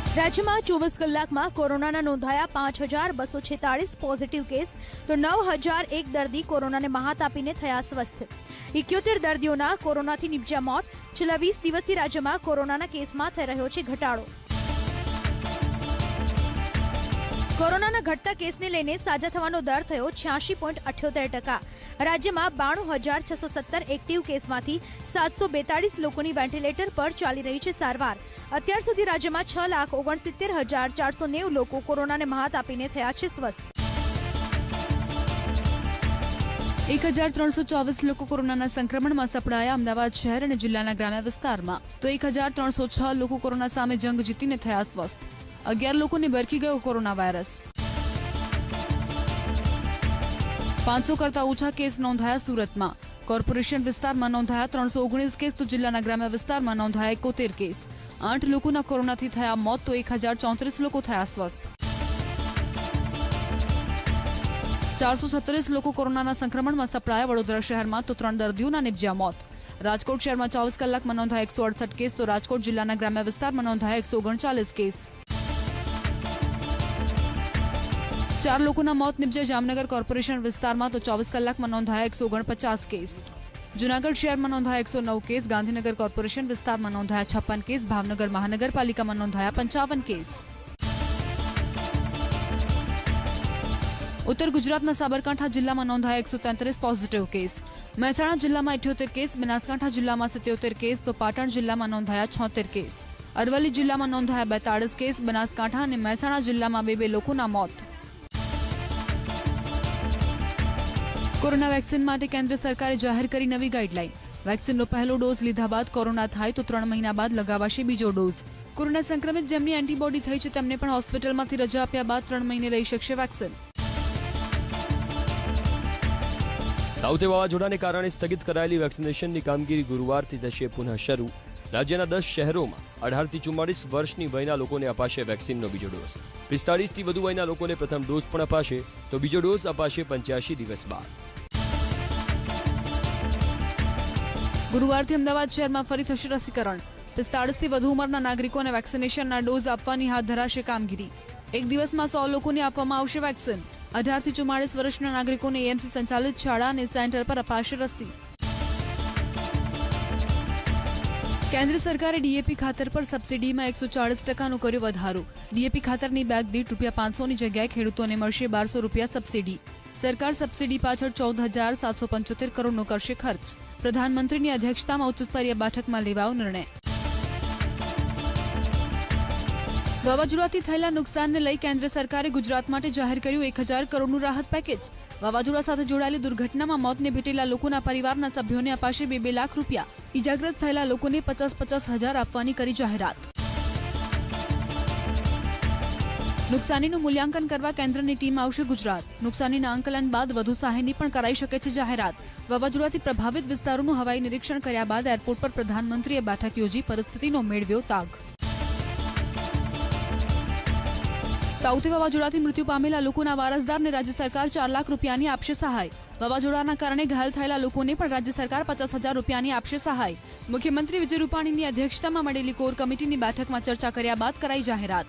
राज्य में 24 कलाक में कोरोना नोंधाया 5246 पॉजिटिव केस तो 9001 दर्दी कोरोना ने महात आपीने थया स्वस्थ। 71 दर्दीओना कोरोना थी निपज्या मौत। छेल्ला 20 दिवसथी राज्य में कोरोना केस में थई रह्यो छे घटाडो। कोरोना घटता केस ने लईने साजा थवानो दर थयो 86.78%। राज्य में 92,670 एक्टिव केस मांथी 742 लोकोनी वेंटिलेटर पर चाली रही है सारवार। अत्यार सुधी राज्य में 6,69,490 लोको कोरोना ने महात आपीने थया छे स्वस्थ। 1324 लोको कोरोना संक्रमण में सपड़ाया। अमदावाद शहर और जिल्लाना ग्राम्य विस्तार में तो 1306 लोको कोरोना सामे जंग जीतीने थया स्वस्थ। 11 लोकोने बरकी गयो कोरोना वायरस। 500 करता ओछा केस नोंधाया सूरत में। कॉर्पोरेशन विस्तार में नोंधाया 319 केस तो जिल्लाना ग्राम्य विस्तार में नोंधाया 71 केस। 8 लोकोना कोरोना थी थया मौत तो 1034 लोको थया स्वस्थ। 436 लोको कोरोना संक्रमण में सपड़ाया। वडोदरा शहर में तो 3 दर्दीओना निपज्या मौत। राजकोट शहर में 24 कलाक में नोंधाया 168 केस तो राजकोट जिल्लाना ग्राम्य विस्तार में नोंधाया 139 केस। 4 लोकोना मौत निपज्या। जामनगर कॉर्पोरेशन विस्तार में तो 24 कलाक में नोंधाया 149 केस। जूनागढ़ शहर में नोंधाया 109 केस। गांधीनगर कॉर्पोरेशन विस्तार में नोंधाया 56 केस। भावनगर महानगरपालिका में नोंधाया 55 केस। उत्तर गुजरातना साबरकांठा जिल्ला में नोंधाया 133 पॉजिटिव केस। महेसाणा जिल्ला में 78 केस। बनासकांठा जिल्ला में 77 केस तो पाटण जिल्ला में नोंधाया 76 केस। अरवली जिल्ला में नोंधाया 42 केस। बनासकांठा और महेसाणा जिल्ला में 2 लोकोना मौत। कोरोना वेक्सिन माटे केन्द्र सरकारे जाहिर करी नवी गाइडलाइन। वेक्सिननो पहलो डोज लीधा बाद कोरोना थाय तो 3 महीना बाद लगावाशे बीजो डोज। कोरोना संक्रमित जेमनी एंटीबॉडी थई छे तेमने पण होस्पिટલમાંથી રજા આપ્યા બાદ 3 મહિને લઈ શકશે વેક્સિન। તાઉતે વાવાઝોડાને કારણે સ્થગિત કરાયેલી વેક્સિનેશનની કામગીરી ગુરુવારથી થશે પુનઃ શરૂ। રાજ્યના 10 શહેરોમાં 18 થી 44 વર્ષની વયના લોકોને અપાશે વેક્સિનનો બીજો ડોઝ। 45 થી વધુ વયના લોકોને પ્રથમ ડોઝ પણ અપાશે તો બીજો ડોઝ અપાશે 85 દિવસ બાદ। ગુરુવારથી અમદાવાદ શહેરમાં ફરી થશે રસીકરણ। 45 થી વધુ ઉંમરના નાગરિકોને વેક્સિનેશનના ડોઝ આપવાની હાથ ધરાશે કામગીરી। એક દિવસમાં 100 લોકોને આપવામાં આવશે વેક્સિન। 18 થી 44 વર્ષના નાગરિકોને એએમસી સંચાલિત શાળા અને સેન્ટર પર અપાશે રસી। केन्द्र सरकारे डीएपी खातर पर सब्सिडी में 140% कर्यो वधारो। डीएपी खातरनी बेग दीठ ₹500 ની જગ્યાએ ખેડૂતોને મળશે ₹1200 सब्सिडी। सरकार सब्सिडी पाछळ 14,775 करोड़नो करशे खर्च। प्रधानमंत्रीनी अध्यक्षतामां उच्चस्तरीय बैठकमां लेवायो निर्णय। वावाझोडाथी थयेला नुकसानने लई केन्द्र सरकारे गुजरात माटे जाहेर कर्युं 1000 करोड़नुं राहत पेकेज। वावाझोडा साथे जोडाયેલી दुर्घटनामां मोतने भेटेला लोकोना परिवाરના સભ્યોને અપાશે 2 લાખ રૂપિયા। इजाग्रस्त થયેલા લોકોને 50-50 હજાર આપવાની કરી જાહેરાત। નુકસાનીનું મૂલ્યાંકન કરવા કેન્દ્રની ટીમ આવશે ગુજરાત। નુકસાનીના આંકલન બાદ વધુ સહાયની પણ કરાઈ શકે છે જાહેરાત। વાવાઝોડાથી પ્રભાવિત વિસ્તારોનું હવાઈ નિરીક્ષણ કર્યા બાદ એરપોર્ટ પર પ્રધાનમંત્રીએ બેઠક યોજી પરિસ્થિતિનો મેળવ્યો તાગ। તાઉતે વાવાઝોડાથી મૃત્યુ પામેલા લોકોના વારસદારને રાજ્ય સરકાર 4 લાખ રૂપિયાની આપશે સહાય। વાવાઝોડાના કારણે ઘાયલ થયેલા લોકોને પણ રાજ્ય સરકાર 50,000 રૂપિયાની આપશે સહાય। મુખ્યમંત્રી વિજય રૂપાણીની અધ્યક્ષતામાં મળેલી કોર કમિટીની બેઠકમાં ચર્ચા કર્યા બાદ કરાઈ જાહેરાત।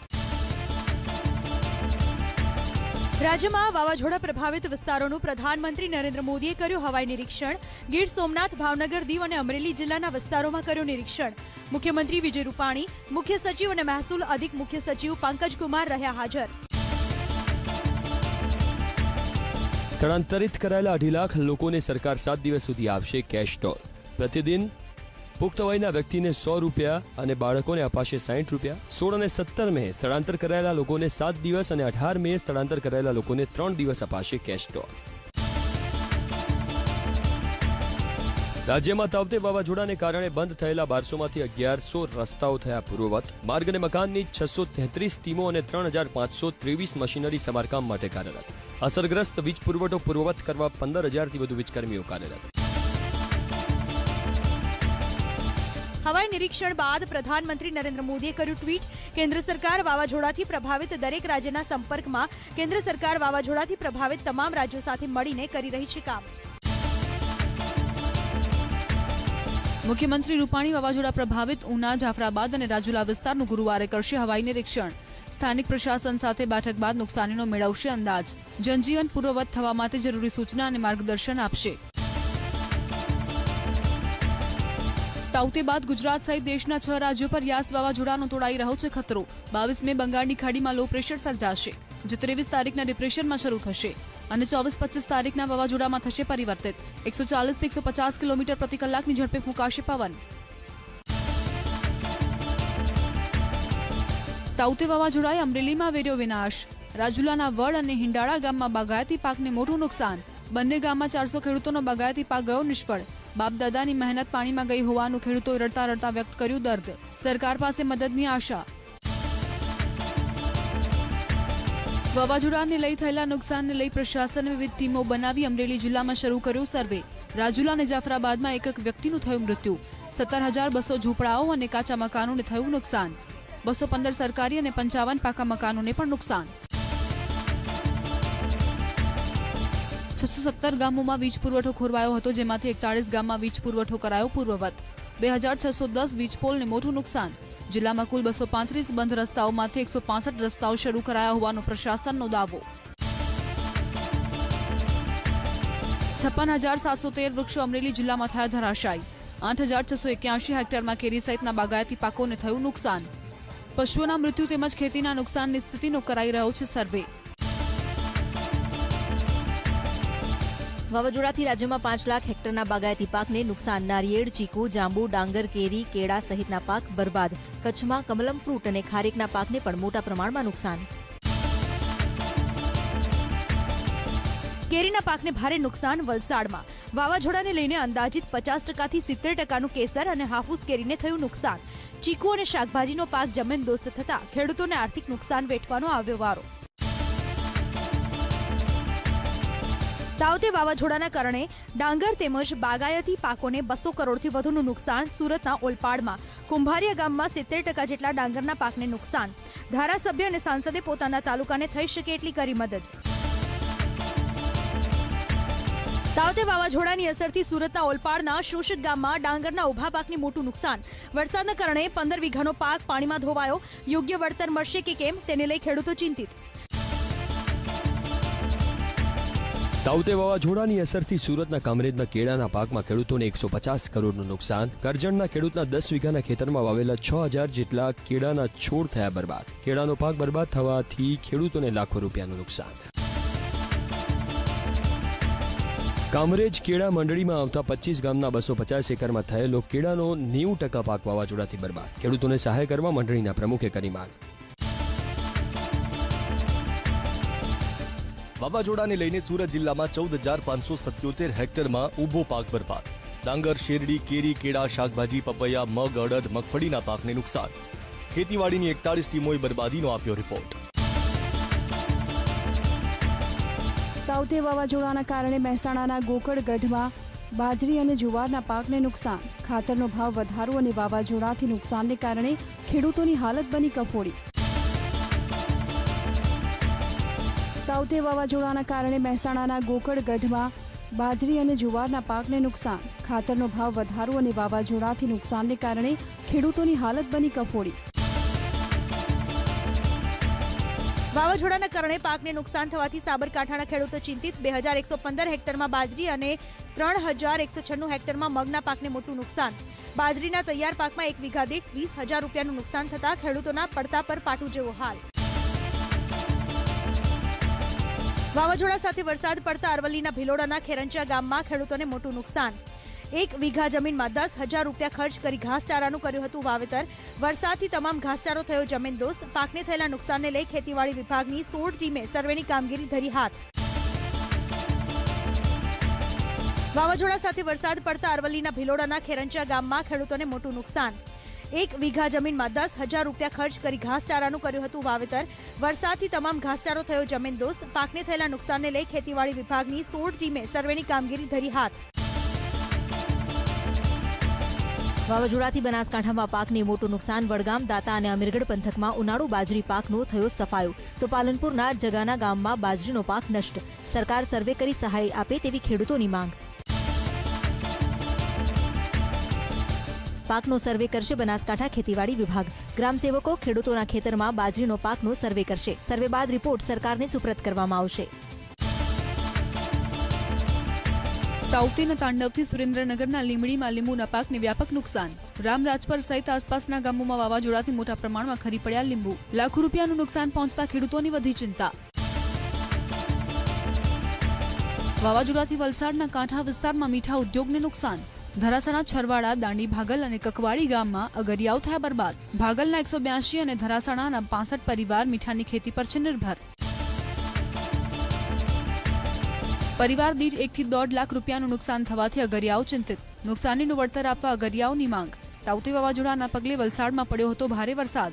રાજ્યમાં વાવાઝોડા પ્રભાવિત વિસ્તારોનું પ્રધાનમંત્રી નરેન્દ્ર મોદીએ કર્યું હવાઈ નિરીક્ષણ। ગીર સોમનાથ, ભાવનગર, દીવ અને અમરેલી જિલ્લાના વિસ્તારોમાં કર્યું નિરીક્ષણ। મુખ્યમંત્રી વિજય રૂપાણી, મુખ્ય સચિવ અને મહેસૂલ અધિક મુખ્ય સચિવ પંકજ કુમાર રહ્યા હાજર। સ્થળાંતરિત કરાયેલા 2.5 લાખ લોકોને સરકાર 7 દિવસ સુધી આપશે કેશ ડોલ। પ્રતિદિન પુખ્ત વયના વ્યક્તિને 100 રૂપિયા અને બાળકોને અપાશે 60 રૂપિયા। 16 અને 17 મે સ્થળાંતર કરાયેલા લોકોને 7 દિવસ અને 18 મે સ્થળાંતર કરાયેલા લોકોને 3 દિવસ અપાશે કેશ ડોલ। રાજ્યમાં તાવતે વાવાઝોડાને કારણે બંધ થયેલા 1200માંથી 1100 રસ્તાઓ થયા પૂર્વવત। માર્ગ અને મકાનની 633 ટીમો અને 3523 મશીનરી સમારકામ માટે કાર્યરત। અસરગ્રસ્ત વીજ પુરવઠો પૂર્વવત કરવા 15,000થી વધુ વીજકર્મીઓ કાર્યરત। હવાઈ નિરીક્ષણ બાદ પ્રધાનમંત્રી નરેન્દ્ર મોદીએ કર્યું ટ્વીટ। કેન્દ્ર સરકાર વાવાઝોડાથી પ્રભાવિત દરેક રાજ્યના સંપર્કમાં કેન્દ્ર સરકાર વાવાઝોડાથી પ્રભાવિત તમામ રાજ્યો સાથે મળીને કરી રહી છે કામ। મુખ્યમંત્રી રૂપાણી વાવાઝોડા પ્રભાવિત ઉના, જાફરાબાદ અને રાજુલા વિસ્તારનું ગુરુવારે કરશે હવાઈ નિરીક્ષણ. સ્થાનિક પ્રશાસન સાથે બેઠક બાદ નુકસાનીનો મેળવશે અંદાજ. જનજીવન પૂર્વવત થવા માટે જરૂરી સૂચના અને માર્ગદર્શન આપશે. તાઉતે બાદ ગુજરાત સહિત દેશના 6 રાજ્યો પર યાસ વાવાઝોડાનો તોડાઈ રહ્યો છે ખતરો. 22 મે બંગાળની ખાડીમાં લો પ્રેશર સર્જાશે, જે 23 તારીખના ડિપ્રેશનમાં શરૂ થશે અને 24-25 તારીખના વાવાઝોડામાં થશે પરિવર્તિત. 140 થી 150 કિલોમીટર પ્રતિ કલાકની ઝડપે ફૂંકાશે પવન. તાઉતે વાવાઝોડાએ અમરેલીમાં વેર્યો વિનાશ. રાજુલાના વડ અને હિંડાળા ગામમાં બાગાયતી પાકને મોટું નુકસાન. બંને ગામમાં 400 ખેડૂતોનો બાગાયતી પાક ગયો નિષ્ફળ. બાપદાદાની મહેનત પાણીમાં ગઈ હોવાનું ખેડૂતોએ રડતા રડતા વ્યક્ત કર્યું દર્દ. સરકાર પાસે મદદની આશા. વાવાઝોડાને લઈ થયેલા નુકસાનને લઈ પ્રશાસને વિવિધ ટીમો બનાવી અમરેલી જિલ્લામાં શરૂ કર્યો સર્વે. રાજુલા અને જાફરાબાદમાં એક વ્યક્તિનું થયું મૃત્યુ. 17,200 ઝૂંપડાઓ અને કાચા મકાનોને થયું નુકસાન. 215 સરકારી અને 55 પાકા મકાનોને પણ નુકસાન. 617 ગામોમાં વીજ પુરવઠો ખોરવાયો હતો, જેમાંથી 41 ગામમાં વીજ પુરવઠો કરાયો પૂર્વવત. 2,610 વીજ પોલને મોટું નુકસાન. જિલ્લામાં કુલ 235 બંધ રસ્તાઓમાંથી 165 રસ્તાઓ શરૂ કરાયા હોવાનો પ્રશાસનનો દાવો. 56,713 વૃક્ષો અમરેલી જિલ્લામાં થયા ધરાશાયી. 8,681 હેક્ટરમાં કેરી સહિતના બાગાયતી પાકોને થયું નુકસાન. પશુઓના મૃત્યુ તેમજ ખેતીના નુકસાનની સ્થિતિનો કરાઈ રહ્યો છે સર્વે. વાવાઝોડાથી રાજ્યમાં 5 લાખ હેક્ટરના બાગાયતી પાકને નુકસાન. નારિયેળ, ચીકુ, જાંબુ, ડાંગર, કેરી, કેળા સહિતના પાક બરબાદ. કચ્છમાં કમલમ ફ્રૂટ અને ખારેકના પાકને પણ મોટા પ્રમાણમાં નુકસાન. કેરીના પાકને ભારે નુકસાન વલસાડમાં. વાવાઝોડાને લઈને અંદાજિત 50% થી 70% કેસર અને હાફૂસ કેરીને થયું નુકસાન. ચીકુ અને શાકભાજીનો પાક જમીનદોસ્ત થતા ખેડૂતોને આર્થિક નુકસાન વેઠવાનો આવ્યો વારો. તાઉતે વાવાઝોડાના કારણે ડાંગર તેમજ બાગાયતી પાકોને 200 કરોડથી વધુનું નુકસાન. સુરતના ઓલપાડમાં કુંભારિયા ગામમાં 70% જેટલા ડાંગરના પાકને નુકસાન. ધારાસભ્ય અને સાંસદે પોતાના તાલુકાને થઈ શકે એટલી કરી મદદ. તાઉતે વાવાઝોડાની અસરથી સુરતના ઓલપાડના શોષક ગામમાં ડાંગરના ઉભા પાકને મોટું નુકસાન. વરસાદના કારણે 15 વીઘાનો પાક પાણીમાં ધોવાયો. યોગ્ય વળતર મળશે કે કેમ તેને લઈ ખેડૂતો ચિંતિત. તાઉતે વાવાઝોડાની અસરથી સુરતના કામરેજના કેળાના પાકમાં ખેડૂતોને 150 કરોડનું નુકસાન. કરજણના ખેડૂતના 10 વીઘાના ખેતરમાં વાવેલા 6,000 જેટલા કેળાના છોડ થયા બરબાદ. કેળાનો પાક બરબાદ થવાથી ખેડૂતોને લાખો રૂપિયાનું નુકસાન. કામરેજ કેળા મંડળીમાં આવતા 25 ગામના 250 એકરમાં થયેલો કેળાનો 90% પાક વાવાઝોડાથી બરબાદ. ખેડૂતોને સહાય કરવા મંડળીના પ્રમુખે કરી માંગ. વાવાઝોડાને લઈને સુરત જિલ્લામાં 14,577 હેક્ટરમાં ઊભો પાક બરબાદ. ડાંગર, શેરડી, કેરી, કેળા, શાકભાજી, પપૈયા, મગ, અડદ, મગફળીના પાકને નુકસાન. ખેતીવાડીની 41 ટીમોએ બરબાદીનો આપ્યો રિપોર્ટ. તાઉતે વાવાઝોડાના કારણે મહેસાણાના ગોકળગઢમાં બાજરી અને જુવારના પાકને નુકસાન. ખાતરનો ભાવ વધારો અને વાવાઝોડાથી નુકસાનને કારણે ખેડૂતોની હાલત બની કફોડી. તાઉતે વાવાઝોડાના કારણે મહેસાણાના ગોકળગઢમાં બાજરી અને જુવારના પાકને નુકસાન. ખાતરનો ભાવ વધારો અને વાવાઝોડાથી નુકસાનને કારણે ખેડૂતોની હાલત બની કફોડી. વાવાઝોડાના કારણે પાકને નુકસાન થવાથી સાબરકાંઠાના ખેડૂતો ચિંતિત. 2,115 હેક્ટરમાં બાજરી અને 3,196 હેક્ટરમાં મગના પાકને મોટું નુકસાન. બાજરીના તૈયાર પાકમાં 1 વીઘા દીઠ 20,000 રૂપિયાનું નુકસાન થતા ખેડૂતોના પડતા પર પાટું જેવો હાલ. વાવાઝોડા સાથે વરસાદ પડતા અરવલ્લીના ભિલોડાના ખેરંચા ગામમાં ખેડૂતોને મોટું નુકસાન. 1 વીઘા જમીનમાં 10,000 રૂપિયા ખર્ચ કરી ઘાસચારાનું કર્યું હતું વાવેતર. વરસાદથી તમામ ઘાસચારો થયો જમીનદોસ્ત. પાકને થયેલા નુકસાનને લઈ ખેતીવાડી વિભાગની 16 ટીમે સર્વેની કામગીરી ધરી હાથ. વાવાઝોડા સાથે વરસાદ પડતા અરવલ્લીના ભિલોડાના ખેરંચા ગામમાં ખેડૂતોને મોટું નુકસાન. 1 વીઘા જમીનમાં 10,000 રૂપિયા ખર્ચ કરી ઘાસચારાનું કર્યું હતું વાવેતર. વરસાદથી તમામ ઘાસચારો થયો જમીનદોસ્ત. પાકને થયેલા નુકસાનને લઈ ખેતીવાડી વિભાગની 16 ટીમે સર્વેની કામગીરી ધરી હાથ. વાવાઝોડાથી બનાસકાંઠામાં પાકને મોટું નુકસાન. વડગામ, દાતા અને અમીરગઢ પંથકમાં ઉનાળુ બાજરી પાકનો થયો સફાયો. તો પાલનપુરના જગાના ગામમાં બાજરીનો પાક નષ્ટ. સરકાર સર્વે કરી સહાય આપે તેવી ખેડૂતોની માંગ. પાકનો સર્વે કરશે બનાસકાંઠા ખેતીવાડી વિભાગ. ગ્રામસેવકો ખેડૂતોના ખેતરમાં બાજરીનો પાકનો સર્વે કરશે. સર્વે બાદ રિપોર્ટ સરકારને સુપ્રત કરવામાં આવશે. તાઉતેના તાંડવથી સુરેન્દ્રનગરના લીમડીમાં લીંબુના પાકને વ્યાપક નુકસાન. રામરાજપર સહિત આસપાસના ગામોમાં વાવાઝોડાથી મોટા પ્રમાણમાં ખરી પડ્યા લીંબુ. લાખો રૂપિયાનું નુકસાન પહોંચતા ખેડૂતોની વધી ચિંતા. વાવાઝોડાથી વલસાડના કાંઠા વિસ્તારમાં મીઠા ઉદ્યોગને નુકસાન. ધરાસણા, છરવાડા, દાંડી, ભાગલ અને કકવાડી ગામમાં અગરિયાઓ થયા બરબાદ. ભાગલના 182 અને ધરાસણાના 65 પરિવાર મીઠાની ખેતી પર છે નિર્ભર. પરિવાર દીઠ 1 થી 1.5 લાખ રૂપિયાનું નુકસાન થવાથી અગરિયાઓ ચિંતિત. નુકસાનીનું વળતર આપવા અગરિયાઓની માંગ. તાઉતે વાવાઝોડાના પગલે વલસાડમાં પડ્યો હતો ભારે વરસાદ.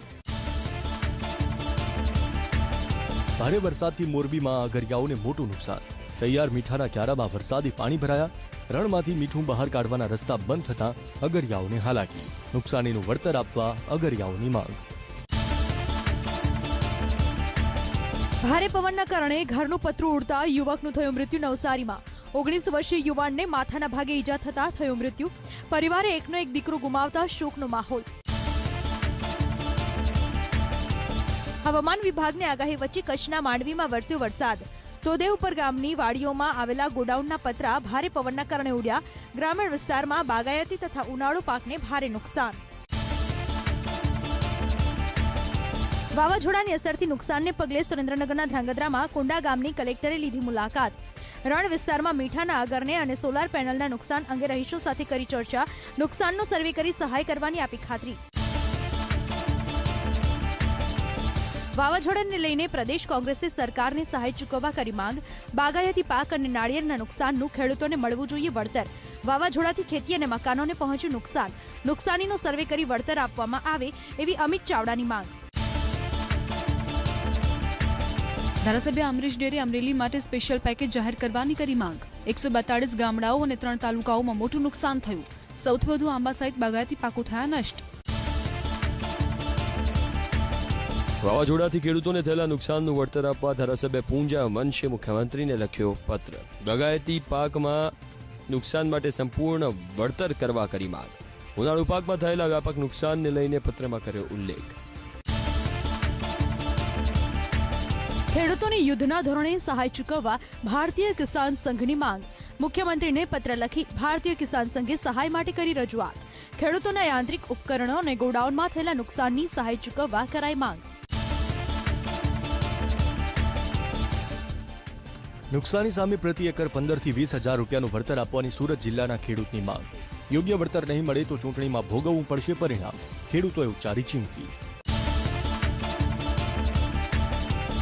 ભારે વરસાદથી મોરબીમાં અગરિયાઓને મોટું નુકસાન. તૈયાર મીઠાના ક્યારામાં વરસાદી પાણી ભરાયા. રણમાંથી મીઠું બહાર કાઢવાના રસ્તા બંધ થતા અગરિયાઓને હાલાકી. નુકસાનીનું વળતર આપવા અગરિયાઓની માંગ. ભારે પવનના કારણે ઘરનું પતરું ઉડતા યુવકનું થયું મૃત્યુ નવસારીમાં. 19 વર્ષીય યુવાનને માથાના ભાગે ઈજા થતા થયું મૃત્યુ. પરિવારે એકનો એક દીકરો ગુમાવતા શોકનો માહોલ. હવામાન વિભાગની આગાહી વચ્ચે કચ્છના માંડવીમાં વરસ્યો વરસાદ. તોદેવપર ગામની વાડીઓમાં આવેલા ગોડાઉનના પતરા ભારે પવનના કારણે ઉડ્યા. ગ્રામીણ વિસ્તારમાં બાગાયતી તથા ઉનાળુ પાકને ભારે નુકસાન. વાવાઝોડાની અસરથી નુકસાનને પગલે સુરેન્દ્રનગરના ધ્રાંગધ્રામાં કુંડા ગામની કલેક્ટરે લીધી મુલાકાત. રણ વિસ્તારમાં મીઠાના આગરને અને સોલાર પેનલના નુકસાન અંગે રહીશો સાથે કરી ચર્ચા. નુકસાનનો સર્વે કરી સહાય કરવાની આપી ખાતરી. વાવાઝોડાને લઈને પ્રદેશ કોંગ્રેસે સરકારને સહાય ચૂકવવા કરી માંગ. બાગાયતી પાક અને નાળિયેરના નુકસાનનું ખેડૂતોને મળવું જોઈએ વળતર. વાવાઝોડાથી ખેતી અને મકાનોને પહોંચ્યું નુકસાન. નુકસાનીનો સર્વે કરી વળતર આપવામાં આવે એવી અમિત ચાવડાની માંગ. ધારાસભ્ય અમરીશ ડેરે અમરેલી માટે સ્પેશિયલ પેકેજ જાહેર કરવાની કરી માંગ. 142 ગામડાઓ અને 3 તાલુકાઓમાં મોટું નુકસાન થયું. સૌથી વધુ આંબા સહિત બાગાયતી પાકો થયા નષ્ટ. વાવાઝોડાથી ખેડૂતોને થયેલા નુકસાનનું વળતર આપવા ધારાસભ્ય પૂંજા મનશે મુખ્યમંત્રીને લખ્યો પત્ર. બાગાયતી પાકમાં નુકસાન માટે સંપૂર્ણ વળતર કરવા કરી માંગ. ઉનાળુ પાકમાં થયેલા વ્યાપક નુકસાનને લઈને પત્રમાં કર્યો ઉલ્લેખ. ખેડૂતોને યુદ્ધના ધોરણે સહાય ચૂકવવા ભારતીય કિસાન સંઘની માંગ. મુખ્યમંત્રીને પત્ર લખી ભારતીય કિસાન સંઘે સહાય માટે કરી રજૂઆત. ખેડૂતોના યાંત્રિક ઉપકરણો અને ગોડાઉનમાં થયેલા નુકસાનની સહાય ચૂકવવા કરાઈ માંગ. નુકસાની સામે પ્રતિ એકર 15 થી 20 હજાર રૂપિયાનું વળતર આપવાની સુરત જિલ્લાના ખેડૂતની માંગ. યોગ્ય વળતર નહીં મળે તો ચૂંટણીમાં ભોગવવું પડશે પરિણામ. ખેડૂતોએ ઉચ્ચારી ચીમકી.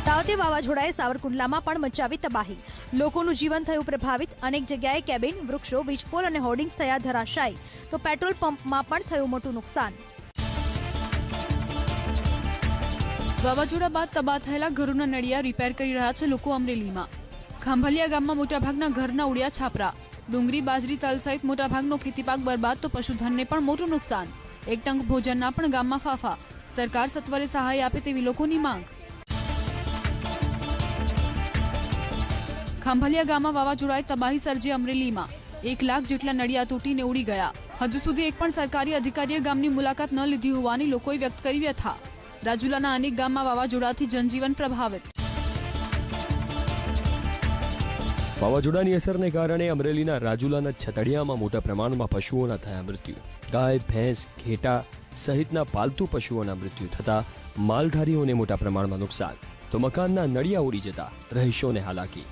તાઉતે વાવાઝોડાએ સાવરકુંડલામાં પણ મચાવી તબાહી. લોકોનું જીવન થયું પ્રભાવિત. અનેક જગ્યાએ કેબિન, વૃક્ષો, વીજપોલ અને હોર્ડિંગ્સ થયા ધરાશાયી. તો પેટ્રોલ પંપમાં પણ થયું મોટું નુકસાન. વાવાઝોડા બાદ તબાહ થયેલા ઘરોના નળિયા રિપેર કરી રહ્યા છે લોકો અમરેલીમાં. ખાંભલિયા ગામમાં મોટાભાગના ઘરના ઉડ્યા છાપરા. ડુંગળી, બાજરી, તલ સહિત મોટાભાગનો ખેતીપાક બરબાદ તો પશુધનને પણ મોટું નુકસાન. એક ટંક ભોજનના પણ ગામમાં ફાફા. સરકાર સત્વરે સહાય આપે તેવી લોકોની માંગ. ખાંભલિયા ગામમાં વાવાઝોડાએ તબાહી સર્જી અમરેલીમાં. 1 લાખ જેટલા નળિયા તૂટીને ઉડી ગયા. હજુ સુધી એક પણ સરકારી અધિકારીએ ગામની મુલાકાત ન લીધી હોવાની લોકોએ વ્યક્ત કરી વ્યથા. રાજુલાના અનેક ગામમાં વાવાઝોડાથી જનજીવન પ્રભાવિત. વાવાઝોડાની અસરને કારણે અમરેલીના રાજુલાના છતડિયામાં મોટા પ્રમાણમાં પશુઓના થયા મૃત્યુ. ગાય, ભેંસ, ઘેટા સહિતના પાલતુ પશુઓના મૃત્યુ થતા માલધારીઓને મોટા પ્રમાણમાં નુકસાન. તો મકાનના નળિયા ઉડી જતા રહીશોને હાલાકી.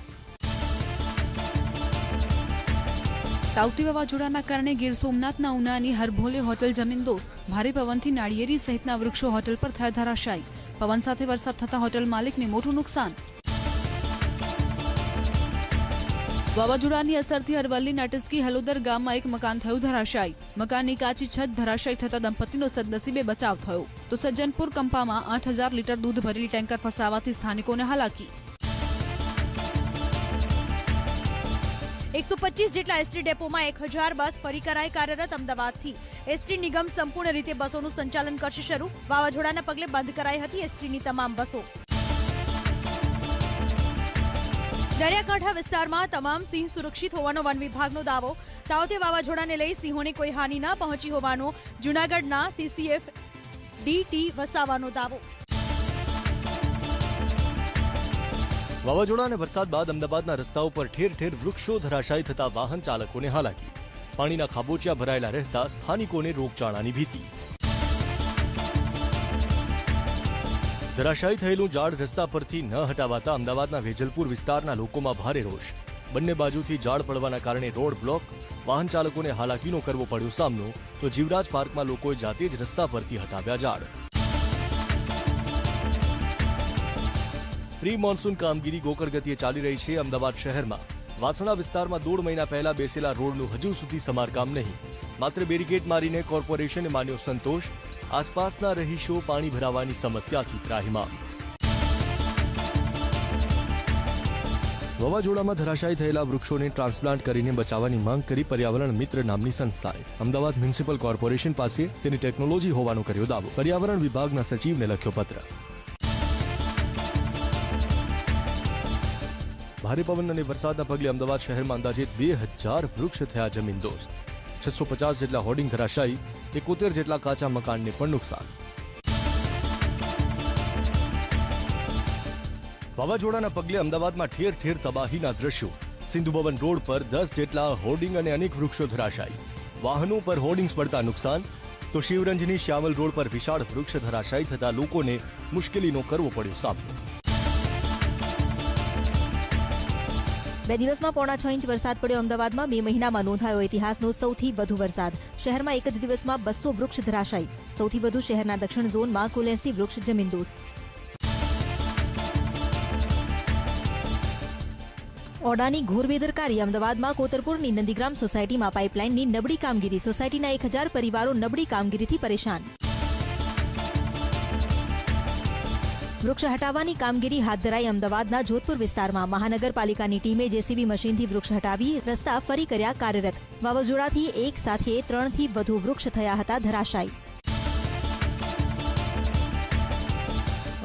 તાઉતે વાવાઝોડાના કારણે ગીર સોમનાથના ઉનાની હરભોલે હોટલ જમીનદોસ્ત. ભારે પવનથી નાળિયેરી સહિતના વૃક્ષો હોટલ પર થયા ધરાશાયી. પવન સાથે વરસાદ થતા હોટલ માલિકને મોટું નુકસાન. વાવાઝોડાની અસરથી અરવલ્લી નટસ્કી હલોદર ગામમાં એક મકાન થયું ધરાશાયી. મકાનની કાચી છત ધરાશાયી થતા દંપતીનો સદનસીબે બચાવ થયો. તો સજ્જનપુર કંપામાં 8000 લીટર દૂધ ભરેલી ટેન્કર ફસાવાથી સ્થાનિકોને હાલાકી. 125 જેટલા એસટી ડેપોમાં 1000 બસ ફરી કરાઈ કાર્યરત. અમદાવાદથી એસટી નિગમ સંપૂર્ણ રીતે બસોનું સંચાલન કરશે શરૂ. વાવાઝોડાના પગલે બંધ કરાઈ હતી એસટીની તમામ બસો. દરિયાકાંઠા વિસ્તારમાં તમામ સિંહ સુરક્ષિત હોવાનો વન વિભાગનો દાવો. તાઉતે વાવાઝોડાને લઈ સિંહોને કોઈ હાનિ ન પહોંચી હોવાનો જૂનાગઢના CCF DT વસાવાનો દાવો. વાવાઝોડા અને વરસાદ બાદ અમદાવાદના રસ્તાઓ પર ઠેર ઠેર વૃક્ષો ધરાશાયી થતા વાહન ચાલકોને હાલાકી. પાણીના ખાબોચિયા ભરાયેલા રહેતા સ્થાનિકોને રોગચાળાની ભીતિ. ધરાશાયી થયેલું ઝાડ રસ્તા પરથી ન હટાવાતા અમદાવાદના વેજલપુર વિસ્તારના લોકોમાં ભારે રોષ. બંને બાજુથી ઝાડ પડવાના કારણે રોડ બ્લોક. વાહન ચાલકોને હાલાકીનો કરવો પડ્યો સામનો તો જીવરાજ પાર્કમાં લોકોએ જાતે જ રસ્તા પરથી હટાવ્યા ઝાડ. પ્રી મોન્સૂન કામગીરી ગોકળ ગતિએ ચાલી રહી છે અમદાવાદ શહેરમાં. વાસણા વિસ્તારમાં 1.5 મહિના પહેલા બેસેલા રોડનું હજુ સુધી સમારકામ નહીં. માત્ર બેરિકેડ મારીને કોર્પોરેશને માન્યો સંતોષ. આસપાસના રહીશો પાણી ભરાવાની સમસ્યાથી ત્રાહિમામ. વાવાઝોડામાં ધરાશાયી થયેલા વૃક્ષોને ટ્રાન્સપ્લાન્ટ કરીને બચાવવાની માંગ કરી પર્યાવરણ મિત્ર નામની સંસ્થાએ અમદાવાદ મ્યુનિસિપલ કોર્પોરેશન પાસે તેની ટેકનોલોજી હોવાનો કર્યો દાવો. પર્યાવરણ વિભાગના સચિવને લખ્યો પત્ર. ભારે પવન અને વરસાદના પગલે અમદાવાદ શહેરમાં અંદાજે 2000 વૃક્ષ થયા જમીનદોસ્ત. 650 જેટલા હોર્ડિંગ ધરાશાયી, 71 જેટલા કાચા મકાનને પણ નુકસાન. વાવાઝોડાના પગલે અમદાવાદમાં ઠેર ઠેર તબાહીના દ્રશ્યો. સિંધુ ભવન રોડ પર 10 જેટલા હોર્ડિંગ અને અનેક વૃક્ષો ધરાશાયી. વાહનો પર હોર્ડિંગ્સ પડતા નુકસાન તો શિવરંજની શ્યામલ રોડ પર વિશાળ વૃક્ષ ધરાશાયી થતા લોકોને મુશ્કેલીનો કરવો પડ્યો સામનો. 2 દિવસમાં 6.5 ઇંચ વરસાદ પડ્યો અમદાવાદમાં. 2 મહિનામાં નોંધાયો ઇતિહાસનો સૌથી વધુ વરસાદ. શહેરમાં એક જ દિવસમાં 200 વૃક્ષ ધરાશાયી. સૌથી વધુ શહેરના દક્ષિણ ઝોનમાં કુલ 80 વૃક્ષ જમીનદોસ્ત. ઓડાની ઘોર બેદરકારી. અમદાવાદમાં કોતરપુરની નંદીગ્રામ સોસાયટીમાં પાઇપલાઇનની નબળી કામગીરી. સોસાયટીના 1000 પરિવારો નબળી કામગીરીથી પરેશાન. વૃક્ષ હટાવવાની કામગીરી હાથ ધરાઈ અમદાવાદના જોધપુર વિસ્તારમાં. મહાનગરપાલિકાની ટીમે જેસીબી મશીનથી વૃક્ષ હટાવી રસ્તા ફરી કર્યા કાર્યરત. વાવાઝોડાથી એક સાથે 3 થી વધુ વૃક્ષ થયા હતા ધરાશાયી.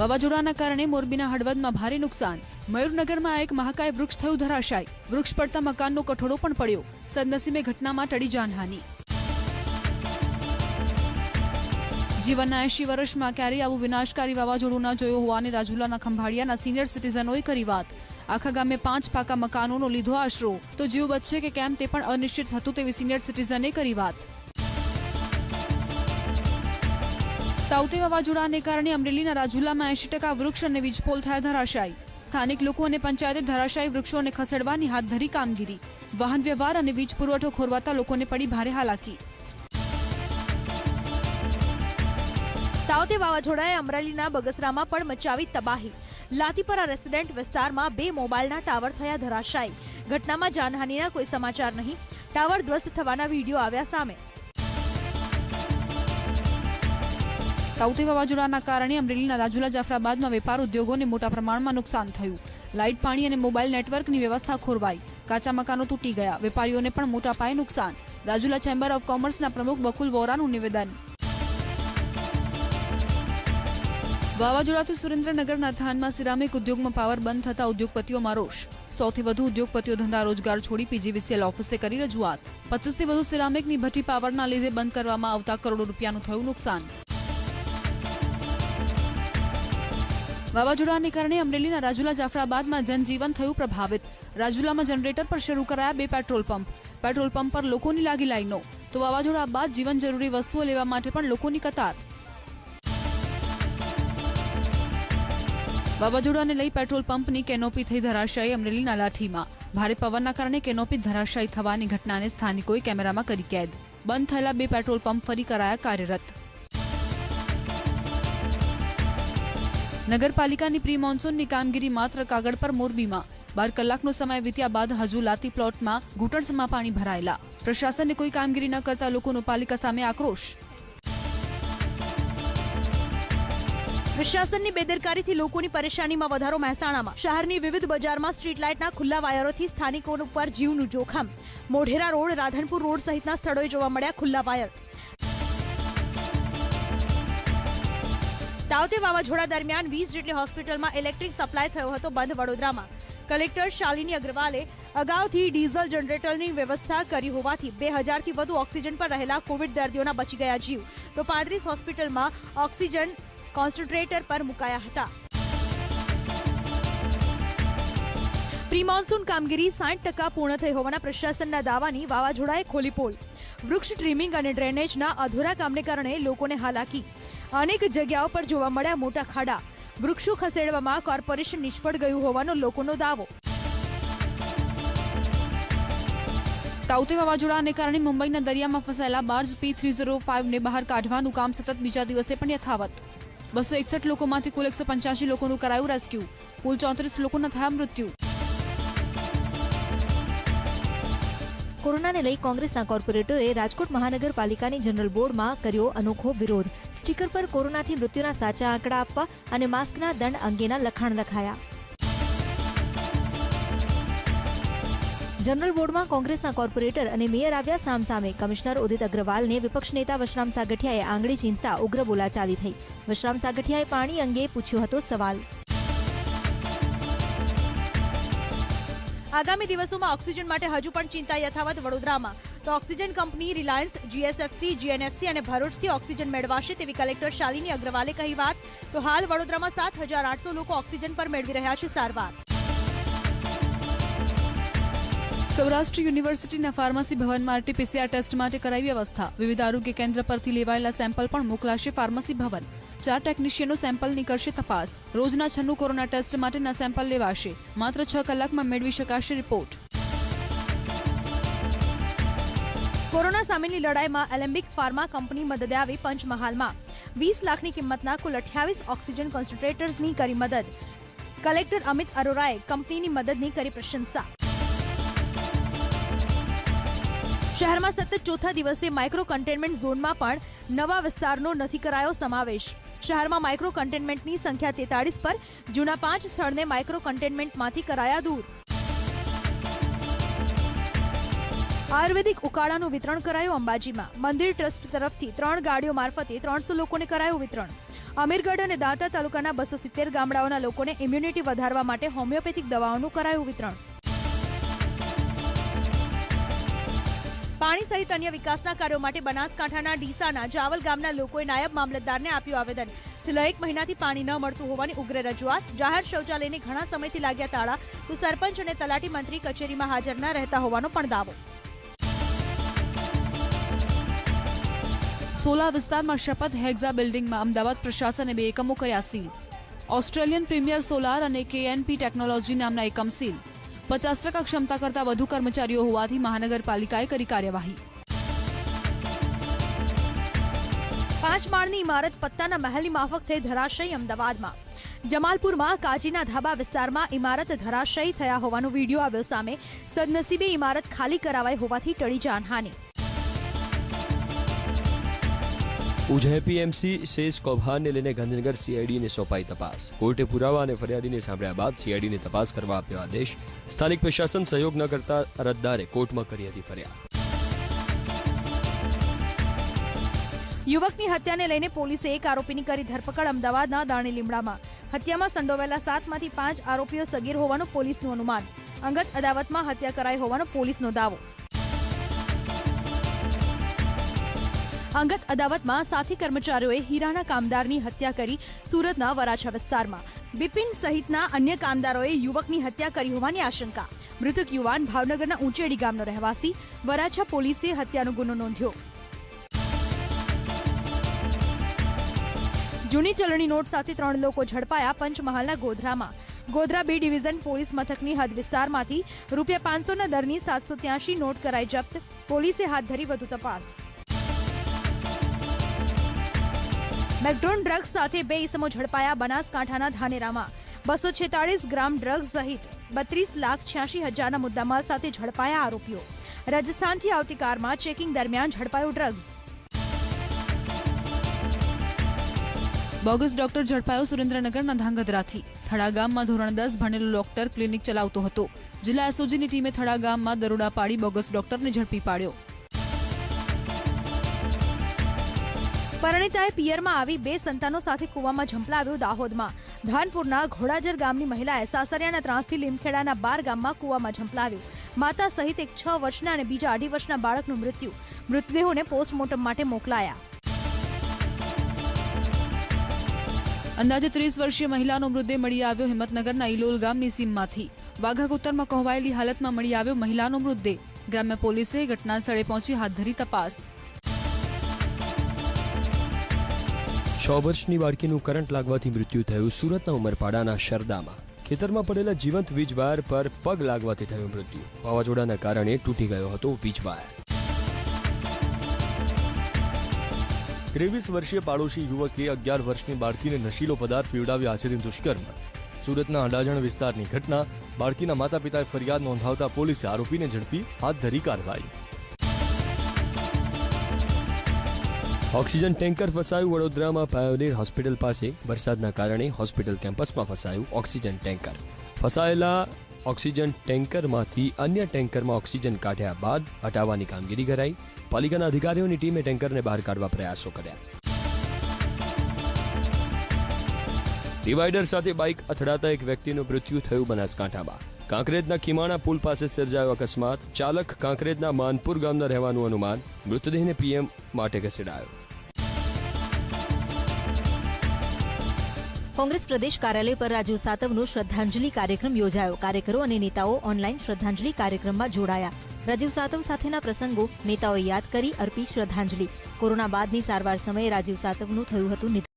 વાવાઝોડાના કારણે મોરબીના હળવદમાં ભારે નુકસાન. મયુરનગરમાં એક મહાકાય વૃક્ષ થયું ધરાશાયી. વૃક્ષ પડતા મકાનનો કઠોળો પણ પડ્યો. સદનસીબે ઘટનામાં ટળી જાનહાની. જીવનના 80 વર્ષમાં ક્યારેય આવું વિનાશકારી વાવાઝોડું ન જોયું હોવાની રાજુલાના ખંભાળિયાના સિનિયર સિટીઝનોએ કરી વાત. આખા ગામે 5 પાકા મકાનોનો લીધો આશરો. તો જીવ બચશે કે કેમ તે પણ અનિશ્ચિત હતું તેવી સિનિયર સિટીઝને કરી વાત. તાઉતે વાવાઝોડાને કારણે અમરેલીના રાજુલામાં 80% વૃક્ષ અને વીજપોલ થયા ધરાશાયી. સ્થાનિક લોકો અને પંચાયતે ધરાશાયી વૃક્ષોને ખસેડવાની હાથ ધરી કામગીરી. વાહન વ્યવહાર અને વીજ પુરવઠો ખોરવાતા લોકોને પડી ભારે હાલાકી. તાઉતે વાવાઝોડાએ અમરેલીના બગસરામાં પણ મચાવી તબાહી. લાતીપરા રેસિડેન્ટ વિસ્તારમાં 2 મોબાઈલના ટાવર થયા ધરાશાયી. ઘટનામાં જાનહાનિના કોઈ સમાચાર નહીં. ટાવર ધ્વસ્ત થવાના વિડીયો આવ્યા સામે. તાઉતે વાવાઝોડાના કારણે અમરેલીના રાજુલા જાફરાબાદમાં વેપાર ઉદ્યોગોને મોટા પ્રમાણમાં નુકસાન થયું. લાઇટ, પાણી અને મોબાઈલ નેટવર્કની વ્યવસ્થા ખોરવાઈ. કાચા મકાનો તૂટી ગયા. વેપારીઓને પણ મોટા પાયે નુકસાન. રાજુલા ચેમ્બર ઓફ કોમર્સના પ્રમુખ બકુલ વોરાનું નિવેદન. વાવાઝોડાથી સુરેન્દ્રનગરના થાનમાં સિરામિક ઉદ્યોગમાં પાવર બંધ થતા ઉદ્યોગપતિઓમાં રોષ. 100 થી વધુ ઉદ્યોગપતિઓ ધંધા રોજગાર છોડી PGVCL ઓફિસે કરી રજૂઆત. 25 થી વધુ સિરામિકની ભઠ્ઠી પાવરના લીધે બંધ કરવામાં આવતા કરોડો રૂપિયાનું થયું નુકસાન. વાવાઝોડાને કારણે અમરેલીના રાજુલા જાફરાબાદમાં જનજીવન થયું પ્રભાવિત. રાજુલામાં જનરેટર પર શરૂ કરાયા 2 પેટ્રોલ પંપ. પેટ્રોલ પંપ પર લોકોની લાગી લાઈનો. તો વાવાઝોડા બાદ જીવન જરૂરી વસ્તુઓ લેવા માટે પણ લોકોની કતાર. વાવાઝોડાને લઈ પેટ્રોલ પંપની કેનોપી થઈ ધરાશાયી. અમરેલીના લાઠીમાં ભારે પવનના કારણે કેનોપી ધરાશાયી થવાની ઘટનાને સ્થાનિકોએ કેમેરામાં કરી કેદ. બંધ થયેલા 2 પેટ્રોલ પંપ ફરી કરાયા કાર્યરત. નગરપાલિકાની પ્રી મોન્સૂનની કામગીરી માત્ર કાગળ પર મોરબીમાં. 12 કલાકનો સમય વીત્યા બાદ હજુ લાતી પ્લોટમાં ઘૂંટણસમાં પાણી ભરાયેલા. પ્રશાસને કોઈ કામગીરી ન કરતા લોકોનો પાલિકા સામે આક્રોશ. પ્રશાસનની બેદરકારીથી લોકોની પરેશાનીમાં વધારો. મહેસાણામાં શહેરની વિવિધ બજારમાં સ્ટ્રીટ લાઇટના ખુલ્લા વાયરોથી સ્થાનિકો પર જીવનું જોખમ. મોઢેરા રોડ, રાધનપુર રોડ સહિતના સ્થળોએ જોવા મળ્યા ખુલ્લા વાયર. તાઉતે વાવાઝોડા દરમિયાન 20 જેટલી હોસ્પિટલમાં ઇલેક્ટ્રિક સપ્લાય થયો હતો બંધ. વડોદરામાં કલેક્ટર શાલિની અગ્રવાલે અગાઉથી ડીઝલ જનરેટરની વ્યવસ્થા કરી હોવાથી 2000થી વધુ ઓક્સિજન પર રહેલા કોવિડ દર્દીઓના બચી ગયા જીવ, તો 35 હોસ્પિટલમાં ઓક્સિજન કોન્સન્ટ્રેટર પર મુકાયા હતા. પ્રી મોન્સૂન કામગીરી 60% પૂર્ણ થઈ હોવાના પ્રશાસનના દાવાની વાવાઝોડાએ ખોલી પોલ. વૃક્ષ ટ્રીમિંગ અને ડ્રેનેજના અધૂરા કામને કારણે લોકોને હાલાકી. અનેક જગ્યાઓ પર જોવા મળ્યા મોટા ખાડા. વૃક્ષો ખસેડવામાં કોર્પોરેશન નિષ્ફળ ગયું હોવાનો લોકોનો દાવો. તાઉતે વાવાઝોડાને કારણે મુંબઈના દરિયામાં ફસાયેલા બાર્જ P305 ને બહાર કાઢવાનું કામ સતત બીજા દિવસે પણ યથાવત. 261 લોકોમાંથી કુલ 185 લોકોનું કરાયું રેસ્ક્યુ. કુલ 34 લોકોના થયા મૃત્યુ. કોરોનાને લઈ કોંગ્રેસના કોર્પોરેટરોએ રાજકોટ મહાનગરપાલિકાની જનરલ બોર્ડમાં કર્યો અનોખો વિરોધ. સ્ટીકર પર કોરોનાથી મૃત્યુના સાચા આંકડા આપવા અને માસ્કના દંડ અંગેના લખાણ લખાયા. જનરલ બોર્ડમાં કોંગ્રેસના કોર્પોરેટર અને મેયર આવ્યા સામસામે. કમિશનર ઉદિત અગ્રવાલને વિપક્ષ નેતા વશરામ સાગઠિયાએ આંગળી ચીંધતા ઉગ્ર બોલાચાલી થઈ. વશરામ સાગઠિયાએ પાણી અંગે પૂછ્યો હતો સવાલ. આગામી દિવસોમાં ઓક્સિજન માટે હજુ પણ ચિંતા યથાવત વડોદરામાં. તો oxygen company Reliance, GSFC, GNFC અને ભરૂચથી ઓક્સિજન મેળવાશે તેવી કલેક્ટર શાલિની અગ્રવાલે કહી વાત. તો હાલ વડોદરામાં 7800 લોકો ઓક્સિજન પર મેળવી રહ્યા છે સારવાર. સૌરાષ્ટ્ર યુનિવર્સિટીના ફાર્મસી ભવનમાં RT-PCR ટેસ્ટ માટે કરાઈ વ્યવસ્થા. વિવિધ આરોગ્ય કેન્દ્ર પરથી લેવાયેલા સેમ્પલ પણ મોકલાશે ફાર્મસી ભવન. 4 ટેકનિશિયનો સેમ્પલની કરશે તપાસ. રોજના 96 કોરોના ટેસ્ટ માટેના સેમ્પલ લેવાશે. માત્ર 6 કલાકમાં મેળવી શકાશે રિપોર્ટ. કોરોના સામેની લડાઈમાં એલેમ્બિક ફાર્મા કંપની મદદે આવી પંચમહાલમાં. 20 લાખની કિંમતના કુલ 28 ઓક્સિજન કોન્સન્ટ્રેટર્સની કરી મદદ. કલેક્ટર અમિત અરોરાએ કંપનીની મદદની કરી પ્રશંસા. શહેરમાં સતત ચોથા દિવસે માઇક્રો કન્ટેનમેન્ટ ઝોનમાં પણ નવા વિસ્તારનો નથી કરાયો સમાવેશ. શહેરમાં માઇક્રો કન્ટેનમેન્ટની સંખ્યા 43 પર જૂના 5 સ્થળને માઇક્રો કન્ટેનમેન્ટમાંથી કરાયા દૂર. આયુર્વેદિક ઉકાળાનું વિતરણ કરાયું અંબાજીમાં. મંદિર ટ્રસ્ટ તરફથી 3 ગાડીઓ મારફતે 300 લોકોને કરાયું વિતરણ. અમીરગઢ અને દાંતા તાલુકાના 270 ગામડાઓના લોકોને ઇમ્યુનિટી વધારવા માટે હોમિયોપેથિક દવાઓનું કરાયું વિતરણ. પાણી સહિત અન્ય વિકાસના કાર્યો માટે બનાસકાંઠાના ડીસાના જાવલ ગામના લોકોએ નાયબ મામલતદારને આપ્યું આવેદન. છેલ્લા 1 મહિનાથી પાણી ન મળતું હોવાની ઉગ્ર રજૂઆત. જાહેર શૌચાલયને ઘણા સમયથી લાગ્યા તાળા, તો સરપંચ અને તલાટી મંત્રી કચેરીમાં હાજર ન રહેતા હોવાનો પણ દાવો. સોલા વિસ્તારમાં શપથ હેક્ઝા બિલ્ડિંગમાં અમદાવાદ પ્રશાસને 2 એકમો કર્યા સીલ. ઓસ્ટ્રેલિયન પ્રીમિયર સોલાર અને KNP ટેકનોલોજી નામના એકમ સીલ. 50% ક્ષમતા કરતા વધુ કર્મચારીઓ હોવાથી મહાનગરપાલિકાએ કરી કાર્યવાહી. 5 માળની ઇમારત પત્તાના મહેલની માફક થઈ ધરાશયી અમદાવાદમાં. જમાલપુરમાં કાજીના ધાબા વિસ્તારમાં ઇમારત ધરાશયી થયા હોવાનો વિડીયો આવ્યો સામે. સદનસીબે ઇમારત ખાલી કરાવાઈ હોવાથી ટળી જાનહાનિ. ઉજય PMC શેષ કૌભાંડને લઈને ગાંધીનગર CIDને સોંપાઈ તપાસ. કોર્ટે પુરાવા અને ફરિયાદીને સાંભળ્યા બાદ CIDને તપાસ કરવા આપ્યો આદેશ. સ્થાનિક પ્રશાસન સહયોગ ન કરતા અરજદારે કોર્ટમાં કરી હતી ફરિયાદ. યુવકની હત્યાને લઈને પોલીસે 1 આરોપીની કરી ધરપકડ. અમદાવાદના દાણી લીમડામાં હત્યામાં સંડોવાયેલા 7માંથી 5 આરોપીઓ સગીર હોવાનું પોલીસનું અનુમાન. અંગત અદાવતમાં હત્યા કરાઈ હોવાનો પોલીસનો દાવો. અંગત અદાવતમાં સાથી કર્મચારીઓએ હીરાના કામદારની હત્યા કરી સુરતના વરાછા વિસ્તારમાં. બિપિન સહિતના અન્ય કામદારોએ યુવકની હત્યા કરી હોવાની આશંકા. મૃતક યુવાન ભાવનગરના ઊંચેડી ગામનો રહેવાસી. વરાછા પોલીસે હત્યાનો ગુનો નોંધ્યો. જૂની ચલણી નોટ સાથે 3 લોકો ઝડપાયા પંચમહાલના ગોધરામાં. ગોધરા B ડિવિઝન પોલીસ મથકની હદ વિસ્તારમાંથી ₹500ના દરની 783 નોટ કરાઈ જપ્ત. પોલીસે હાથ ધરી વધુ તપાસ. મેકડોન ડ્રગ્સ સાથે 2 ઇસમો ઝડપાયા બનાસકાંઠાના ધાનેરામાં. 246 ગ્રામ ડ્રગ્સ સહિત 32,86,000ના મુદ્દામાલ સાથે ઝડપાયા આરોપીઓ. રાજસ્થાનથી આવતી કારમાં ચેકિંગ દરમિયાન ઝડપાયો ડ્રગ્સ. બોગસ ડોક્ટર ઝડપાયો સુરેન્દ્રનગરના ધાંગધ્રાથી. થડા ગામમાં ધોરણ 10 ભણેલો ડોક્ટર ક્લિનિક ચલાવતો હતો. જિલ્લા SOGની ટીમે થડા ગામમાં દરોડા પાડી બોગસ ડોક્ટરને ઝડપી પાડ્યો. પરિણીતાએ પિયરમાં આવી 2 સંતાનો સાથે કૂવામાં ઝંપલાવ્યો દાહોદમાં. ધાનપુરના ઘોડાજર ગામની મહિલાએ સાસરિયાના ત્રાસથી લીમખેડાના 12 ગામમાં કૂવામાં ઝંપલાવ્યો. માતા સહિત એક 6 વર્ષના અને બીજા 2.5 વર્ષના બાળકનું મૃત્યુ. મૃતદેહોને પોસ્ટમોર્ટમ માટે મોકલાયા. અંદાજે 30 વર્ષીય મહિલાનો મૃતદેહ મળી આવ્યો હિંમતનગરના ઇલોલ ગામની સીમમાંથી. વાઘાકોતરમાં કોહવાયેલી હાલતમાં મળી આવ્યો મહિલાનો મૃતદેહ. ગ્રામ્ય પોલીસે ઘટના સ્થળે પહોંચી હાથ ધરી તપાસ. 6 વર્ષની બાળકીનું કરંટ લાગવાથી મૃત્યુ થયું સુરતના ઉમરપાડાના શરદામાં. ખેતરમાં પડેલા જીવંત વીજ વાયર પર પગ લાગવાથી થયું મૃત્યુ. વાવાઝોડાના કારણે તૂટી ગયો હતો વીજ વાયર. 23 વર્ષીય પાડોશી યુવકે 11 વર્ષની બાળકીને નશીલો પદાર્થ પીવડાવી આચર્યું દુષ્કર્મ. સુરતના અડાજણ વિસ્તારની ઘટના. બાળકીના માતા પિતાએ ફરિયાદ નોંધાવતા પોલીસે આરોપીને ઝડપી હાથ ધરી કાર્યવાહી. ઓક્સિજન ટેન્કર ફસાયું વડોદરામાં પાયોનીર હોસ્પિટલ પાસે. વરસાદના કારણે હોસ્પિટલ કેમ્પસમાં ફસાયું ઓક્સિજન ટેન્કર. ફસાયેલા ઓક્સિજન ટેન્કરમાંથી અન્ય ટેન્કરમાં ઓક્સિજન કાઢ્યા બાદ હટાવવાની કામગીરી કરાઈ. પાલિકાના અધિકારીઓની ટીમે ટેન્કરને બહાર કાઢવા પ્રયાસો કર્યા. ડિવાઈડર સાથે બાઇક અથડાતા એક વ્યક્તિનું મૃત્યુ થયું બનાસકાંઠામાં. કાંકરેજના ખીમાણા પુલ પાસે સર્જાયો અકસ્માત. ચાલક કાંકરેજના માનપુર ગામના રહેવાનું અનુમાન. મૃતદેહને પીએમ માટે ખસેડાયો. કોંગ્રેસ પ્રદેશ કાર્યાલય પર રાજીવ સાતવનો શ્રદ્ધાંજલિ કાર્યક્રમ યોજાયો. કાર્યકરો અને નેતાઓ ઓનલાઈન શ્રદ્ધાંજલિ કાર્યક્રમમાં જોડાયા. રાજીવ સાતવ સાથેના પ્રસંગો નેતાઓએ યાદ કરી અર્પી શ્રદ્ધાંજલિ. કોરોના બાદની સારવાર સમયે રાજીવ સાતવનું થયું હતું નિધન.